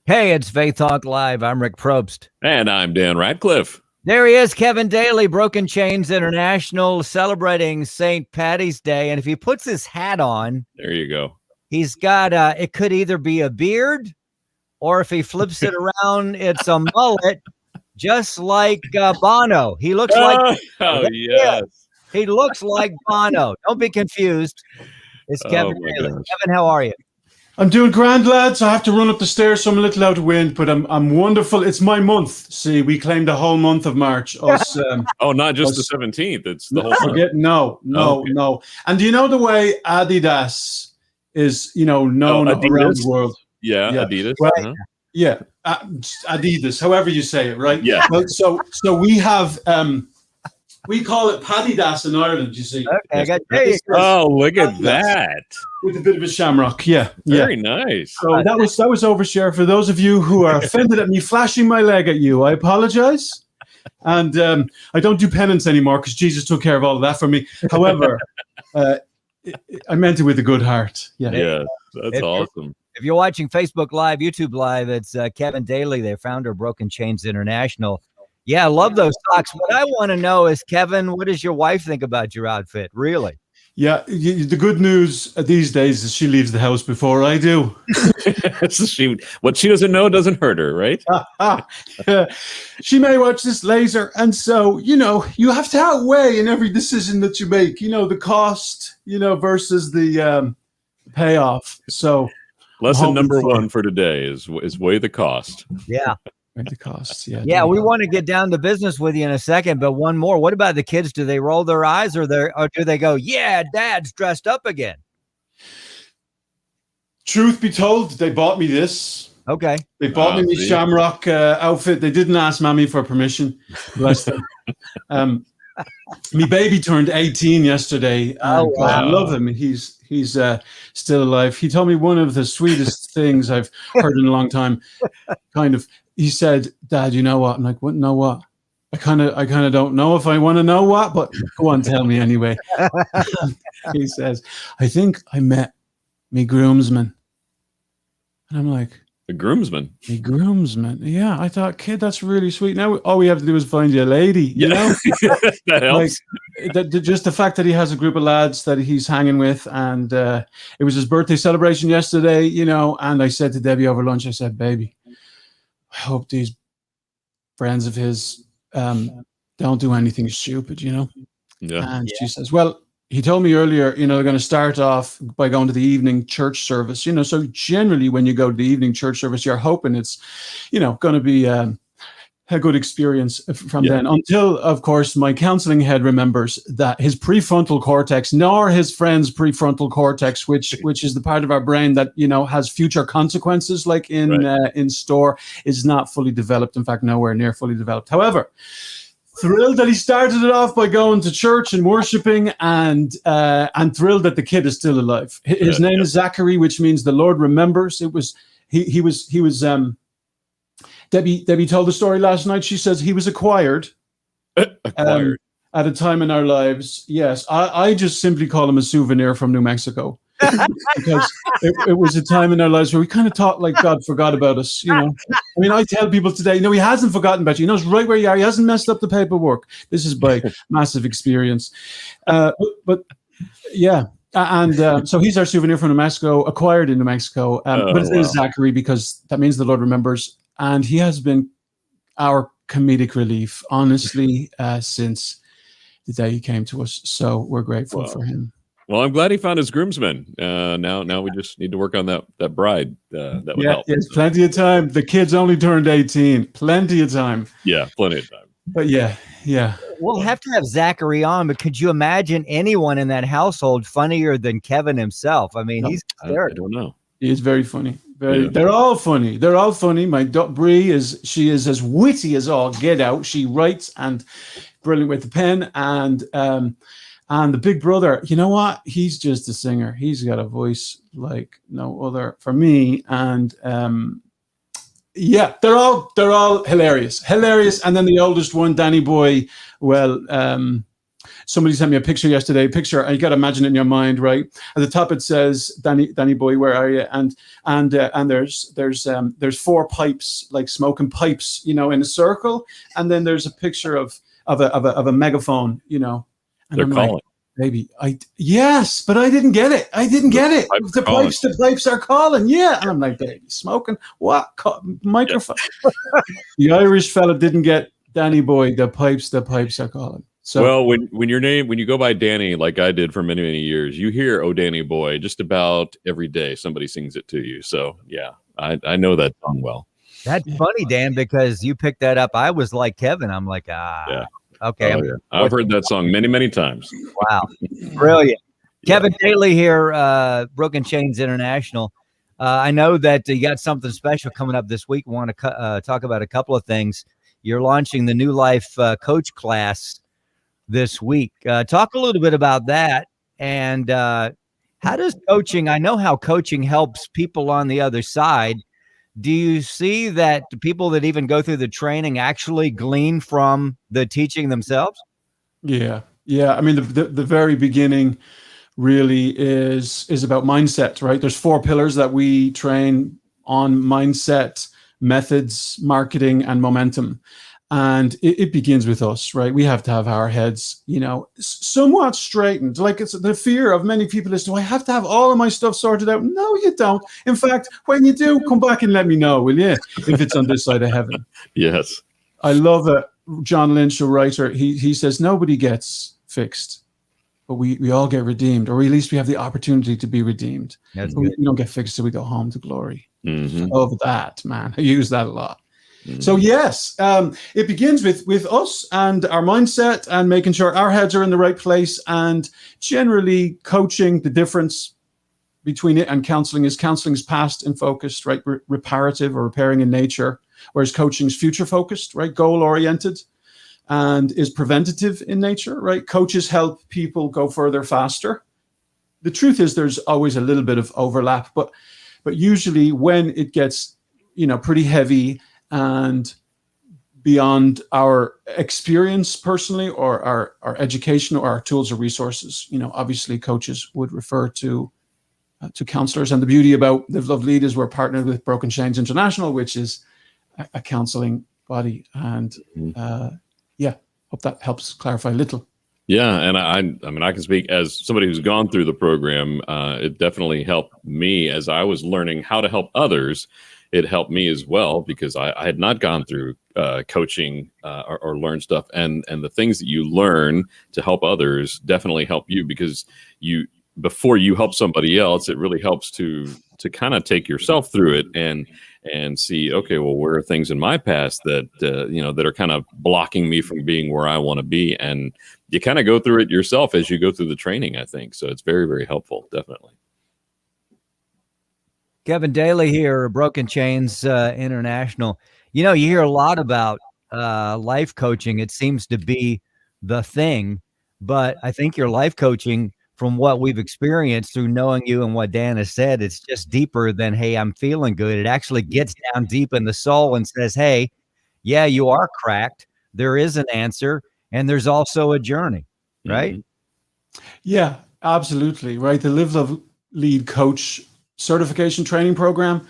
Hey, it's Faith Talk Live. I'm Rick Probst. And I'm Dan Radcliffe. There he is, Kevin Daly, Broken Chains International, celebrating St. Patty's Day. And if he puts his hat on, there you go. He's got, it could either be a beard, or if he flips it around, it's a mullet, just like Bono. He looks like, yes. He looks like Bono. Don't be confused. It's Kevin Daly. Gosh. Kevin, how are you? I'm doing grand, lads. I have to run up the stairs, so I'm a little out of wind, but I'm wonderful. It's my month. See, we claimed the whole month of March. Us, not just the 17th. It's the whole month. No. And do you know the way Adidas is, known around the world? Yeah, Adidas. Well, yeah, Adidas, however you say it, right? Yeah. Well, so we have, we call it Paddydas in Ireland, you see. Okay, Oh, look at that. With a bit of a shamrock, yeah. Very nice. So that was overshare. For those of you who are offended at me flashing my leg at you, I apologize. And I don't do penance anymore because Jesus took care of all of that for me. However, I meant it with a good heart. Yeah, that's awesome. If you're watching Facebook Live, YouTube Live, it's Kevin Daly, the founder of Broken Chains International. Yeah, I love those socks. What I want to know is, Kevin, what does your wife think about your outfit? Really? Yeah, the good news these days is she leaves the house before I do. What she doesn't know doesn't hurt her, right? She may watch this later, and so, you have to outweigh in every decision that you make, the cost, versus the payoff. So lesson number one for today is weigh the cost. Yeah. The costs, yeah. We want to get down to business with you in a second, but one more. What about the kids? Do they roll their eyes, or do they go, "Yeah, Dad's dressed up again"? Truth be told, they bought me this. Okay. They bought me the shamrock outfit. They didn't ask Mommy for permission. Bless them. My baby turned 18 yesterday. Oh, wow. I love him. He's still alive. He told me one of the sweetest things I've heard in a long time. He said, "Dad, you know what?" I'm like, "What? Know what?" I kind of don't know if I want to know what, but go on, tell me anyway. He says, "I think I met me groomsman," and I'm like, "The groomsman? Me groomsman? Yeah." I thought, "Kid, that's really sweet. Now all we have to do is find you a lady." You know, that helps. Just the fact that he has a group of lads that he's hanging with, and it was his birthday celebration yesterday. And I said to Debbie over lunch, I said, "Baby, I hope these friends of his don't do anything stupid, Yeah. And she says, "Well, he told me earlier, they're going to start off by going to the evening church service, So generally, when you go to the evening church service, you're hoping it's, going to be a good experience from then until, of course, my counseling head remembers that his prefrontal cortex, nor his friend's prefrontal cortex, which is the part of our brain that, has future consequences, like in store, is not fully developed. In fact, nowhere near fully developed. However, thrilled that he started it off by going to church and worshiping, and thrilled that the kid is still alive. His name is Zachary, which means the Lord remembers. He was Debbie told the story last night. She says he was acquired at a time in our lives. Yes, I just simply call him a souvenir from New Mexico because it was a time in our lives where we kind of thought like God forgot about us. I mean, I tell people today, no, he hasn't forgotten about you. He knows right where you are. He hasn't messed up the paperwork. This is by massive experience. But yeah. And so he's our souvenir from New Mexico, acquired in New Mexico. But it is Zachary because that means the Lord remembers. And he has been our comedic relief, honestly, since the day he came to us. So we're grateful for him. Well, I'm glad he found his groomsman. Now we just need to work on that bride. That would help. Yes, plenty of time. The kid's only turned 18. Plenty of time. Yeah, plenty of time. But yeah. We'll have to have Zachary on, but could you imagine anyone in that household funnier than Kevin himself? I mean, he's hysterical. I don't know. He is very funny. They're all funny. They're all funny. My Brie is as witty as all get out. She writes and brilliant with the pen. And the big brother, you know what? He's just a singer. He's got a voice like no other for me. And they're all hilarious. And then the oldest one, Danny Boy, well, somebody sent me a picture yesterday. Picture, you got to imagine it in your mind, right? At the top it says, "Danny boy, where are you?" And there's 4 pipes, like smoking pipes, in a circle, and then there's a picture of a megaphone, And They're I'm calling. like, baby, yes, but I didn't get it. The pipes are calling, yeah. And I'm like, baby, smoking what? Microphone. The Irish fella didn't get Danny boy. The pipes are calling. So, well, when you go by Danny, like I did for many years, you hear "Oh Danny Boy" just about every day. Somebody sings it to you. So yeah, I know that song well. That's funny, Dan, because you picked that up. I was like Kevin. I'm like, Yeah. okay. Oh, yeah. I've heard that song many times. Wow, brilliant. Yeah. Kevin Daly here, Broken Chains International. I know that you got something special coming up this week. We want to talk about a couple of things. You're launching the New Life coach class this week. Talk a little bit about that. And how does coaching, I know how coaching helps people on the other side. Do you see that the people that even go through the training actually glean from the teaching themselves? Yeah. I mean, the very beginning really is about mindset, right? There's 4 pillars that we train on: mindset, methods, marketing, and momentum. And it begins with us, right? We have to have our heads, somewhat straightened. Like, it's the fear of many people is, do I have to have all of my stuff sorted out? No, you don't. In fact, when you do, come back and let me know, will you? If it's on this side of heaven. Yes. I love it. John Lynch, a writer, he says, nobody gets fixed, but we all get redeemed, or at least we have the opportunity to be redeemed. We don't get fixed till we go home to glory. Mm-hmm. Love that, man. I use that a lot. So yes, it begins with us and our mindset and making sure our heads are in the right place, and generally coaching. The difference between it and counseling is past and focused, right? Reparative or repairing in nature, whereas coaching is future focused, right? Goal oriented, and is preventative in nature, right? Coaches help people go further faster. The truth is there's always a little bit of overlap, but usually when it gets, pretty heavy and beyond our experience personally, or our education, or our tools or resources, obviously coaches would refer to counselors. And the beauty about Live, Love, Lead is we're partnered with Broken Chains International, which is a counseling body. And hope that helps clarify a little. Yeah, and I mean, I can speak as somebody who's gone through the program. It definitely helped me as I was learning how to help others. It helped me as well, because I had not gone through coaching or learned stuff. And the things that you learn to help others definitely help you, because before you help somebody else, it really helps to kind of take yourself through it and see, okay, well, where are things in my past that that are kind of blocking me from being where I want to be. And you kind of go through it yourself as you go through the training, I think. So it's very, very helpful, definitely. Kevin Daly here, Broken Chains International. You hear a lot about life coaching. It seems to be the thing, but I think your life coaching, from what we've experienced through knowing you and what Dan has said, it's just deeper than, hey, I'm feeling good. It actually gets down deep in the soul and says, hey, yeah, you are cracked. There is an answer, and there's also a journey, right? Mm-hmm. Yeah, absolutely. Right. The Live, Love, Lead coach certification training program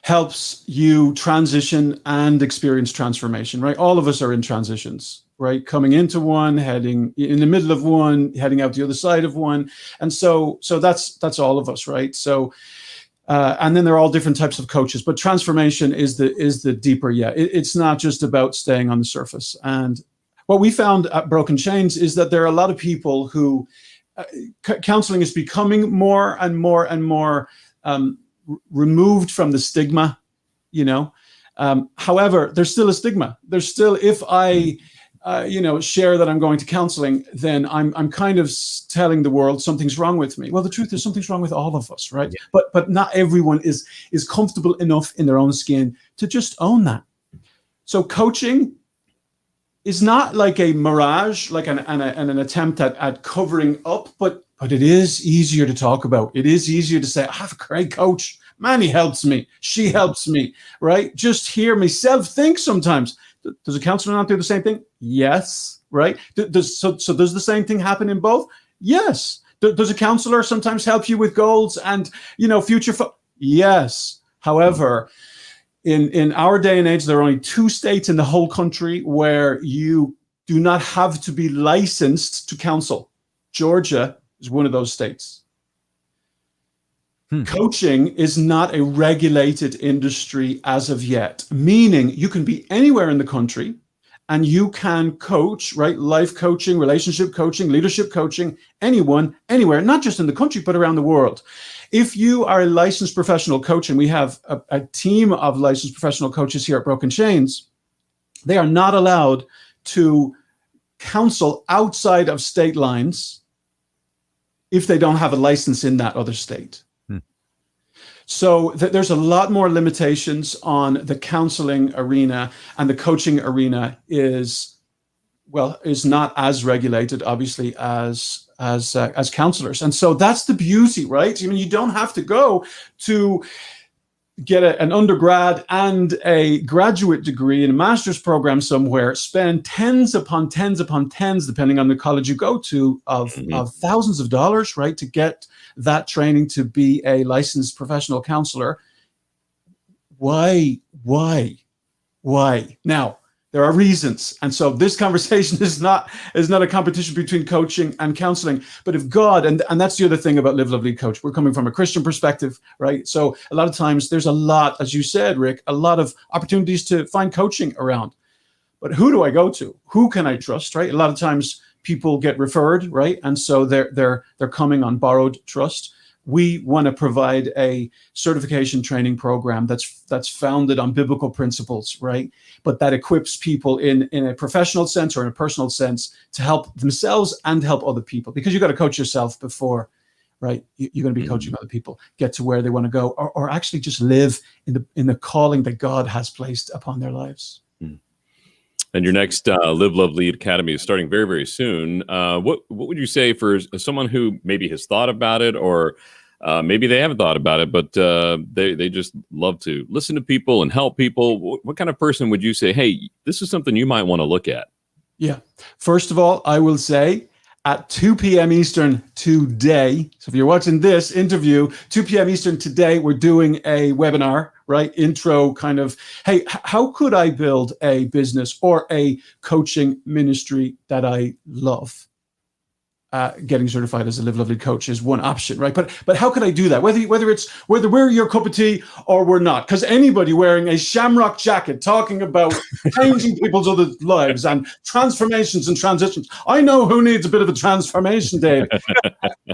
helps you transition and experience transformation, right? All of us are in transitions, right? Coming into one, heading in the middle of one, heading out the other side of one. And so that's all of us, right? So, and then there are all different types of coaches, but transformation is the deeper. Yeah. It's not just about staying on the surface. And what we found at Broken Chains is that there are a lot of people who counseling is becoming more and more and more removed from the stigma, however, there's still a stigma. There's still, if I, share that I'm going to counseling, then I'm kind of telling the world something's wrong with me. Well, the truth is something's wrong with all of us, right? Yeah. But not everyone is comfortable enough in their own skin to just own that. So coaching is not like a mirage, like an attempt at covering up, but it is easier to talk about. It is easier to say, I have a great coach. Man, he helps me. She helps me, right? Just hear myself think sometimes. Does a counselor not do the same thing? Yes, right? Does the same thing happen in both? Yes. Does a counselor sometimes help you with goals and, future? Yes. However, in our day and age, there are only 2 states in the whole country where you do not have to be licensed to counsel. Georgia is one of those states. Coaching is not a regulated industry as of yet, meaning you can be anywhere in the country and you can coach, right? Life coaching, relationship coaching, leadership coaching, anyone, anywhere, not just in the country, but around the world. If you are a licensed professional coach, and we have a team of licensed professional coaches here at Broken Chains, they are not allowed to counsel outside of state lines if they don't have a license in that other state. So there's a lot more limitations on the counseling arena, and the coaching arena is not as regulated, obviously, as counselors. And so that's the beauty, right? I mean, you don't have to go to get an undergrad and a graduate degree in a master's program somewhere, spend tens upon tens upon tens, depending on the college you go to, of thousands of dollars, right, to get that training to be a licensed professional counselor. Why? Now, there are reasons. And so this conversation is not a competition between coaching and counseling. But if God, and that's the other thing about Live, Love, Lead, Coach, we're coming from a Christian perspective, right? So a lot of times there's a lot, as you said, Rick, a lot of opportunities to find coaching around. But who do I go to? Who can I trust, right? A lot of times people get referred, right? And so they're coming on borrowed trust. We want to provide a certification training program that's founded on biblical principles, right? But that equips people in a professional sense or in a personal sense to help themselves and help other people, because you got to coach yourself before, right? You're going to be coaching other people get to where they want to go, or actually just live in the calling that God has placed upon their lives. And your next Live, Love, Lead Academy is starting very, very soon. What would you say for someone who maybe has thought about it, or maybe they haven't thought about it, but they just love to listen to people and help people? What kind of person would you say, hey, this is something you might want to look at? Yeah. First of all, I will say at 2 p.m. Eastern today. So if you're watching this interview, 2 p.m. Eastern today, we're doing a webinar, right? Intro kind of, hey, how could I build a business or a coaching ministry that I love? Getting certified as a Live, Love, Lead coach is one option, right? But how could I do that? Whether we're your cup of tea or we're not, because anybody wearing a shamrock jacket talking about changing people's other lives and transformations and transitions, I know who needs a bit of a transformation, Dave.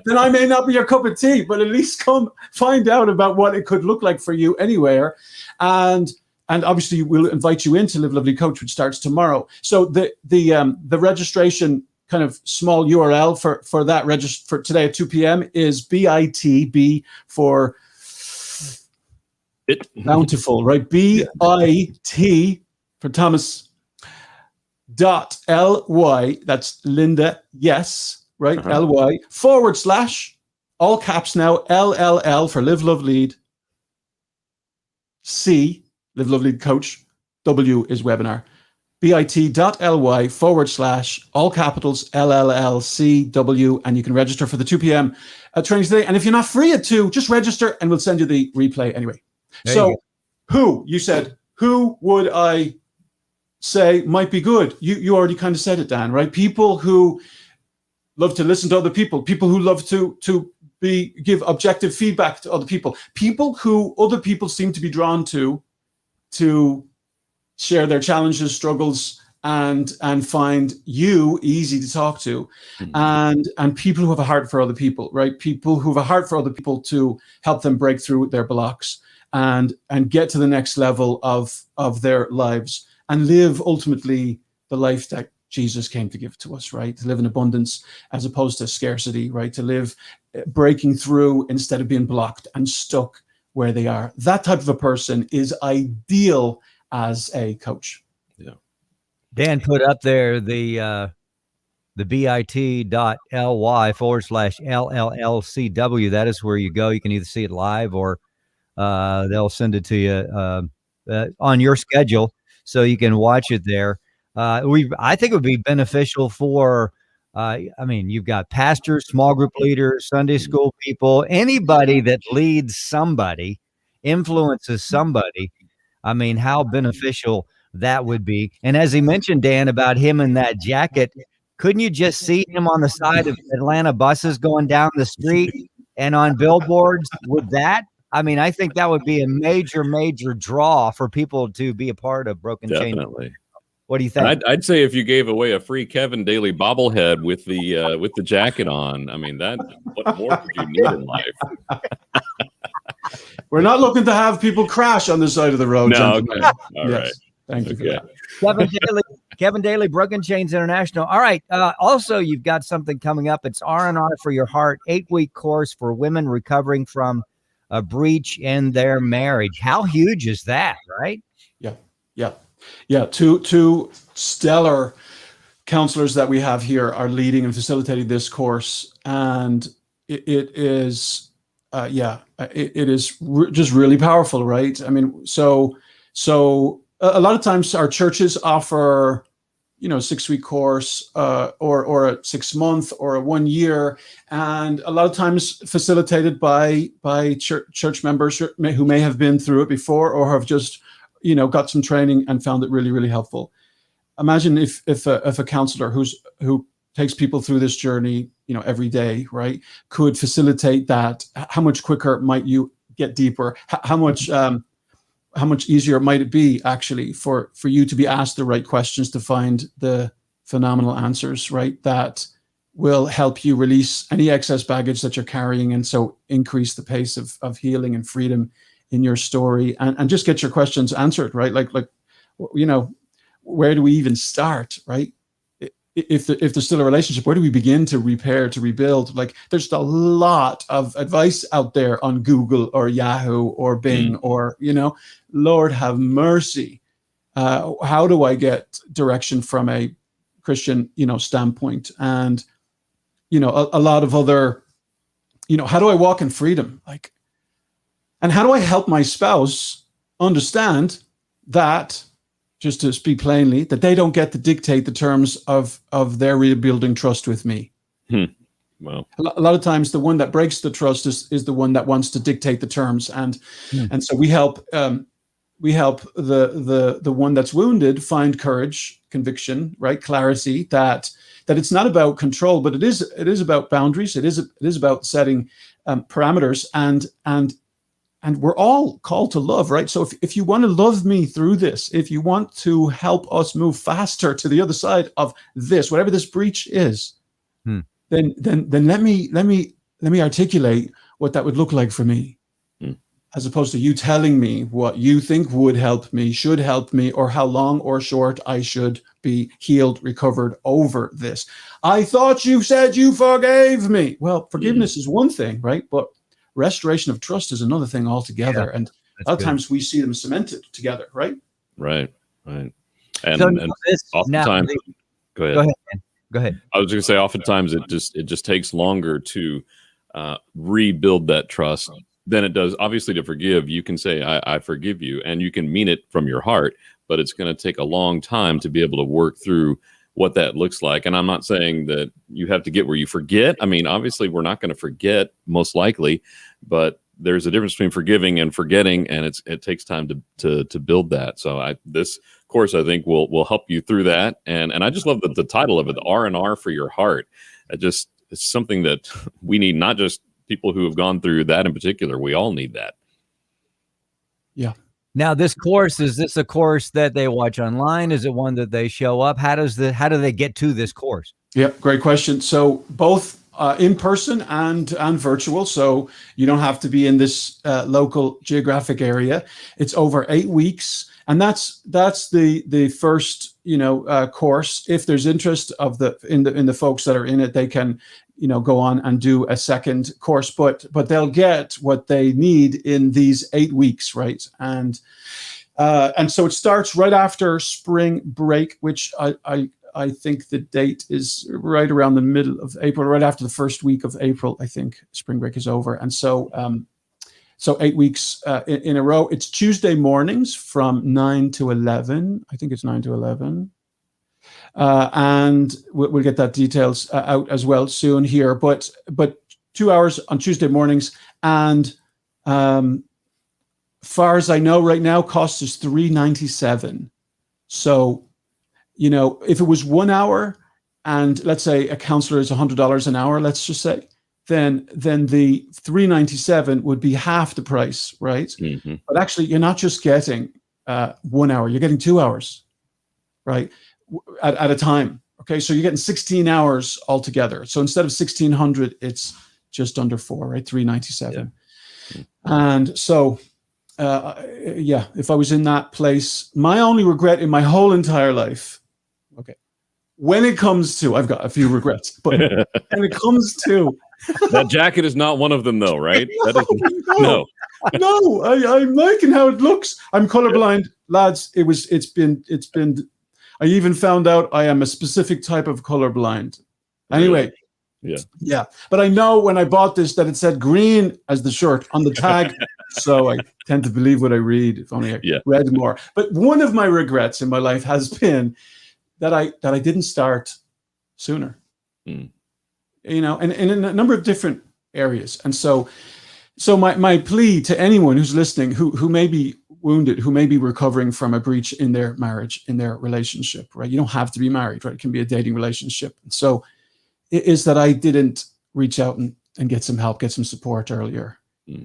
Then I may not be your cup of tea, but at least come find out about what it could look like for you anywhere, and obviously we'll invite you into Live, Love, Lead Coach, which starts tomorrow. So the registration kind of small URL for that for today at 2 p.m. is BITB for bountiful, right? BIT for Thomas .ly, that's Linda, yes, right? LY / all caps now, LLL for Live, Love, Lead, C, Live, Love, Lead Coach, W is webinar. bit.ly / all capitals LLLCW, and you can register for the 2 p.m. training today. And if you're not free at 2, just register and we'll send you the replay anyway. So you said, who would I say might be good? You already kind of said it, Dan, right? People who love to listen to other people who love to give objective feedback to other people who other people seem to be drawn to share their challenges, struggles, and find you easy to talk to, and people who have a heart for other people, right? People who have a heart for other people to help them break through their blocks and get to the next level of their lives and live ultimately the life that Jesus came to give to us, right? To live in abundance as opposed to scarcity, right? To live breaking through instead of being blocked and stuck where they are. That type of a person is ideal as a coach. Yeah. Dan put up there the bit.ly / LLLCW. That is where you go. You can either see it live or they'll send it to you on your schedule, so you can watch it there. I think it would be beneficial for, I mean, you've got pastors, small group leaders, Sunday school people, anybody that leads somebody, influences somebody. I mean, how beneficial that would be. And as he mentioned, Dan, about him in that jacket, couldn't you just see him on the side of Atlanta buses going down the street and on billboards with that? I mean, I think that would be a major, major draw for people to be a part of Broken Chains. Definitely. What do you think? I'd say if you gave away a free Kevin Daly bobblehead with the jacket on, I mean, what more could you need in life? We're not looking to have people crash on the side of the road. No, gentlemen. okay. All Yes. right. Thank you for that. Kevin Daly, Broken Chains International. All right. Also, you've got something coming up. It's R&R for Your Heart, 8-week course for women recovering from a breach in their marriage. How huge is that, right? Yeah. Two stellar counselors that we have here are leading and facilitating this course, and it is just really powerful, right? I mean, so a lot of times our churches offer, a 6-week course, or a 6-month or a 1 year, and a lot of times facilitated by church members who may have been through it before or have just got some training and found it really, really helpful. Imagine if a counselor who takes people through this journey, every day, right, could facilitate that. How much quicker might you get deeper? How much easier might it be actually for you to be asked the right questions to find the phenomenal answers, right, that will help you release any excess baggage that you're carrying, and so increase the pace of healing and freedom in your story, and just get your questions answered, right? Like, where do we even start, right? If there's still a relationship, where do we begin to repair, to rebuild? Like, there's a lot of advice out there on Google or Yahoo or Bing or, Lord have mercy. How do I get direction from a Christian, standpoint? And, a lot of other, how do I walk in freedom? Like, and how do I help my spouse understand that, just to speak plainly, that they don't get to dictate the terms of their rebuilding trust with me? Well, a lot of times the one that breaks the trust is the one that wants to dictate the terms, and so we help the one that's wounded find courage, conviction, right, clarity, that it's not about control, but it is about boundaries. It is about setting parameters, and we're all called to love, right? So if you want to love me through this, if you want to help us move faster to the other side of this, whatever this breach is, then let me articulate what that would look like for me, as opposed to you telling me what you think would help me, should help me, or how long or short I should be healed, recovered over this. I thought you said you forgave me. Well, forgiveness is one thing, right? But restoration of trust is another thing altogether, and a lot of times we see them cemented together, right? Right. And oftentimes, go ahead. Man. Go ahead. I was going to say, oftentimes it just takes longer to rebuild that trust than it does, obviously, to forgive. You can say, I forgive you, and you can mean it from your heart, but it's going to take a long time to be able to work through what that looks like. And I'm not saying that you have to get where you forget. I mean, obviously, we're not going to forget, most likely, but there's a difference between forgiving and forgetting, and it takes time to build that. So this course, I think, will help you through that. And I just love the title of it, the R&R for Your Heart. It's something that we need, not just people who have gone through that in particular. We all need that. Yeah. Now, this course, is this a course that they watch online? Is it one that they show up? How do they get to this course? Yep, great question. So both in person and virtual. So you don't have to be in this local geographic area. It's over 8 weeks, and that's the first course. If there's interest in the folks that are in it, they can go on and do a second course, but they'll get what they need in these 8 weeks, right? And so it starts right after spring break, which I think the date is right around the middle of April, right after the first week of April. I think spring break is over, and so 8 weeks in a row. It's Tuesday mornings from 9 to 11. I think it's 9 to 11. And we'll get that details out as well soon here. But 2 hours on Tuesday mornings, and far as I know right now, cost is $397. So, if it was 1 hour, and let's say a counselor is $100 an hour, let's just say, then the $397 would be half the price, right? Mm-hmm. But actually, you're not just getting 1 hour; you're getting 2 hours, right, at a time. Okay, so you're getting 16 hours altogether. So instead of 1,600, it's just under 4, right? 397. Yeah. And so, if I was in that place, my only regret in my whole entire life, okay, when it comes to, I've got a few regrets, but when it comes to that jacket is not one of them, though, right? No. I'm liking how it looks. I'm colorblind, lads. It's been. I even found out I am a specific type of colorblind. Anyway, yeah. But I know when I bought this that it said green as the shirt on the tag, so I tend to believe what I read. If only I read more. But one of my regrets in my life has been that I didn't start sooner. And in a number of different areas. And so my plea to anyone who's listening, who may be wounded, who may be recovering from a breach in their marriage, in their relationship, right? You don't have to be married, right? It can be a dating relationship. So it is that I didn't reach out and get some help, get some support earlier.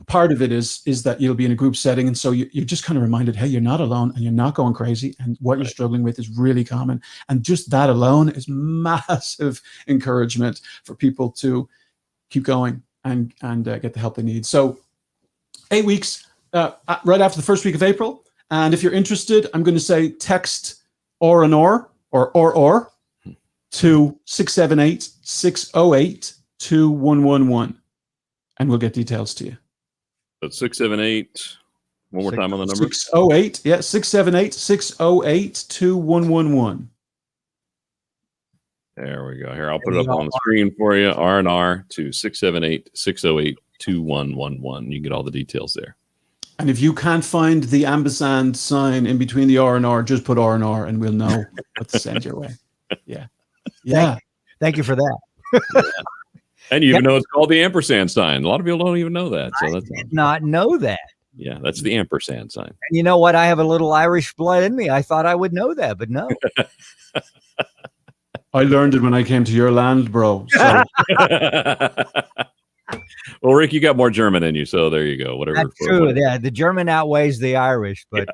Part of it is that you'll be in a group setting. And so you're just kind of reminded, hey, you're not alone and you're not going crazy. And what you're struggling with is really common. And just that alone is massive encouragement for people to keep going and get the help they need. So 8 weeks, right after the first week of April. And if you're interested, I'm going to say text or to 678-608-2111. And we'll get details to you. That's 678. One more time on the number. 608. Yeah, 678-608-2111. There we go. Here, I'll put it up on the screen for you. R&R to 678-608-2111. You get all the details there. And if you can't find the ampersand sign in between the R&R, just put R&R and we'll know what to send your way. Yeah. Thank you for that. And you even know it's called the ampersand sign. A lot of people don't even know that. So I did not know that. Yeah, that's the ampersand sign. And you know what? I have a little Irish blood in me. I thought I would know that, but no. I learned it when I came to your land, bro. So. Well, Rick, you got more German in you, so there you go. Whatever. That's true. Yeah, the German outweighs the Irish. But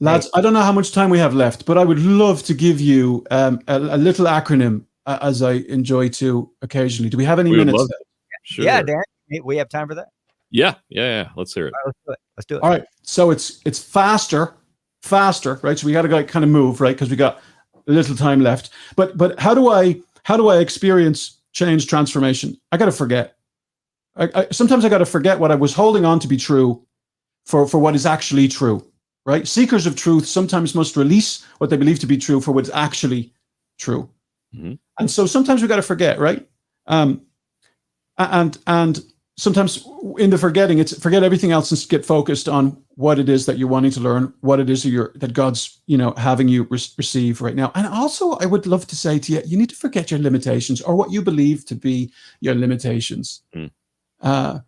lads, I don't know how much time we have left, but I would love to give you a little acronym, as I enjoy to occasionally. Do we have any minutes? Sure. Yeah, Dan, we have time for that. Yeah. Let's hear it. All right, let's do it. All right. So it's faster, right? So we got to kind of move, right? Because we got a little time left. But how do I experience change, transformation? I got to forget. Sometimes I got to forget what I was holding on to be true for what is actually true, right? Seekers of truth sometimes must release what they believe to be true for what's actually true. Mm-hmm. And so sometimes we got to forget, right? And sometimes in the forgetting, it's forget everything else and get focused on what it is that you're wanting to learn, what it is that God's, having you receive right now. And also, I would love to say to you, you need to forget your limitations or what you believe to be your limitations. I'm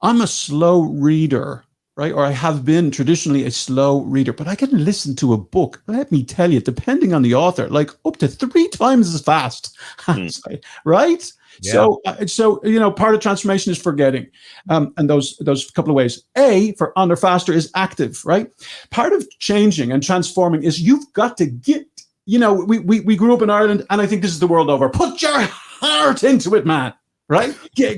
a slow reader, right? Or I have been traditionally a slow reader, but I can listen to a book, let me tell you, depending on the author, like up to 3 times as fast, right? Yeah. So part of transformation is forgetting, and those couple of ways. A for under faster is active, right? Part of changing and transforming is you've got to get. We grew up in Ireland, and I think this is the world over. Put your heart into it, man. Right? Go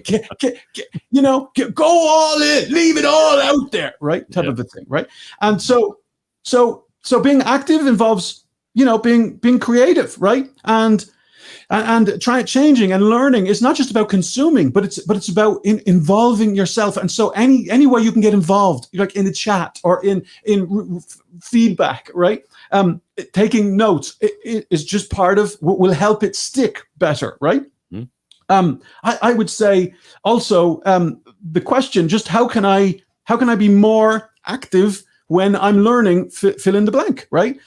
all in, leave it all out there, right? Type of a thing, right? And so being active involves, being creative, right? And changing and learning is not just about consuming, but it's about involving yourself. And so any way you can get involved, like in the chat or in feedback, right? Taking notes is just part of what will help it stick better, right? I would say also the question, just how can I be more active when I'm learning, fill in the blank, right?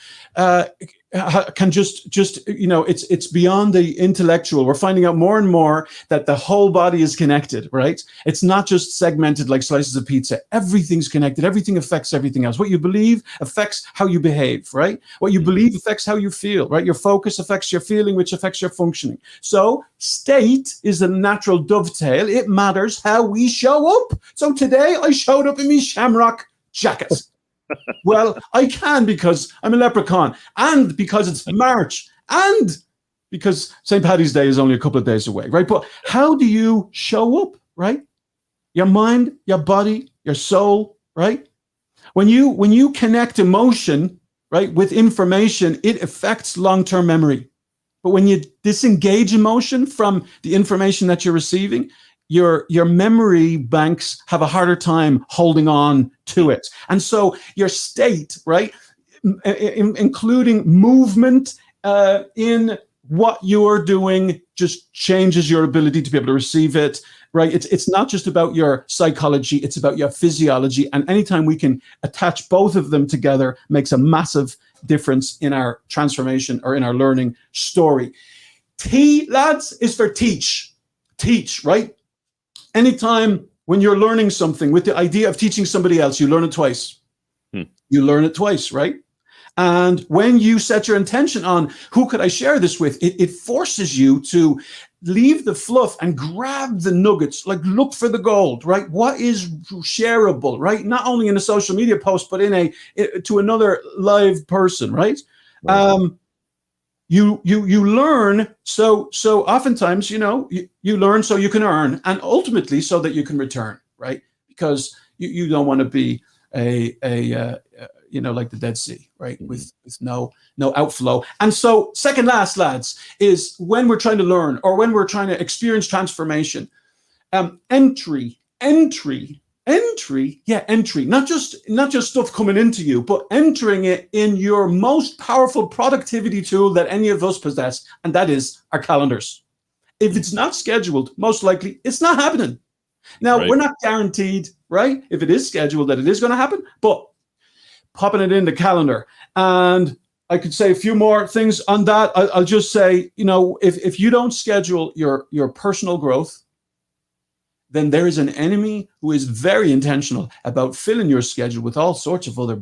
Can just it's beyond the intellectual. We're finding out more and more that the whole body is connected, right? It's not just segmented like slices of pizza. Everything's connected. Everything affects everything else. What you believe affects how you behave, right? What you believe affects how you feel, right? Your focus affects your feeling, which affects your functioning. So state is a natural dovetail. It matters how we show up. So today I showed up in my shamrock jacket. Well, I can because I'm a leprechaun, and because it's March, and because St. Paddy's Day is only a couple of days away, right? But how do you show up, right? Your mind, your body, your soul, right? When you connect emotion, right, with information, it affects long-term memory. But when you disengage emotion from the information that you're receiving, your memory banks have a harder time holding on to it. And so your state, right, including movement in what you're doing, just changes your ability to be able to receive it, right? It's not just about your psychology, it's about your physiology. And anytime we can attach both of them together makes a massive difference in our transformation or in our learning story. T, lads, is for teach. Teach, right? Anytime when you're learning something with the idea of teaching somebody else, you learn it twice. You learn it twice, right? And when you set your intention on who could I share this with, it forces you to leave the fluff and grab the nuggets, like look for the gold, right? What is shareable, right? Not only in a social media post, but to another live person, right? You learn, so oftentimes, you learn so you can earn, and ultimately so that you can return, right? Because you don't want to be like the Dead Sea, right? With no outflow. And so second last, lads, is when we're trying to learn or when we're trying to experience transformation, entry, not just stuff coming into you, but entering it in your most powerful productivity tool that any of us possess, and that is our calendars. If it's not scheduled, most likely it's not happening. Now, We're not guaranteed, right, if it is scheduled that it is going to happen, but popping it in the calendar. And I could say a few more things on that. I'll just say, if you don't schedule your personal growth, then there is an enemy who is very intentional about filling your schedule with all sorts of other,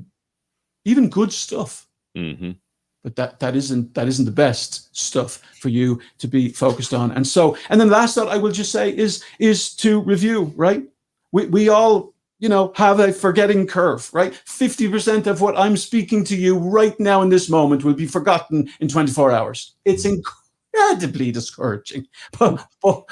even good stuff. But that isn't the best stuff for you to be focused on. And then last thought I will just say is to review, right? We all, have a forgetting curve, right? 50% of what I'm speaking to you right now in this moment will be forgotten in 24 hours. It's incredibly discouraging. But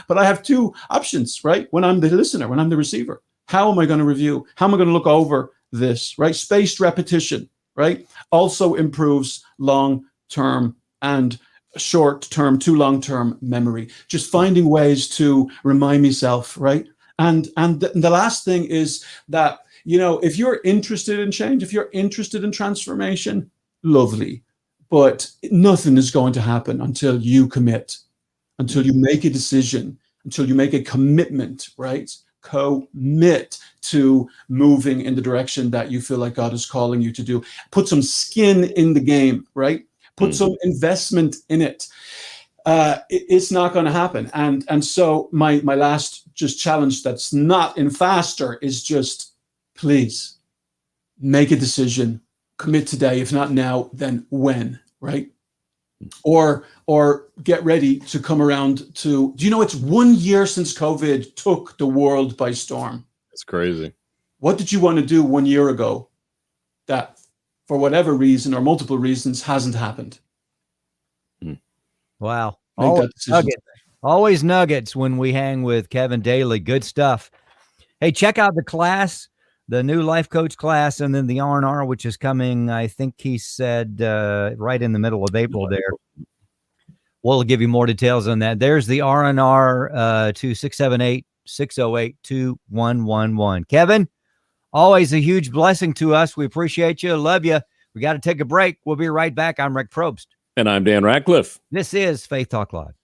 I have two options, right? When I'm the listener, when I'm the receiver, how am I going to review? How am I going to look over this, right? Spaced repetition, right? Also improves long-term and short-term to long-term memory. Just finding ways to remind myself, right? And the last thing is that, if you're interested in change, if you're interested in transformation, lovely. But nothing is going to happen until you commit, until you make a decision, until you make a commitment, right? Commit to moving in the direction that you feel like God is calling you to do. Put some skin in the game, right? Put some investment in it. It's not going to happen. And so my last just challenge that's not in faster is just, please make a decision, commit today. If not now, then when, right? Or get ready to come around to, do you know it's 1 year since COVID took the world by storm? It's crazy. What did you want to do 1 year ago that for whatever reason or multiple reasons hasn't happened? Wow. Always nuggets when we hang with Kevin Daly. Good stuff. Hey, check out the class, the new life coach class, and then the R&R, which is coming, I think he said, right in the middle of April there. We'll give you more details on that. There's the R&R to 678-608-2111. Kevin, always a huge blessing to us. We appreciate you. Love you. We got to take a break. We'll be right back. I'm Rick Probst. And I'm Dan Ratcliffe. This is Faith Talk Live.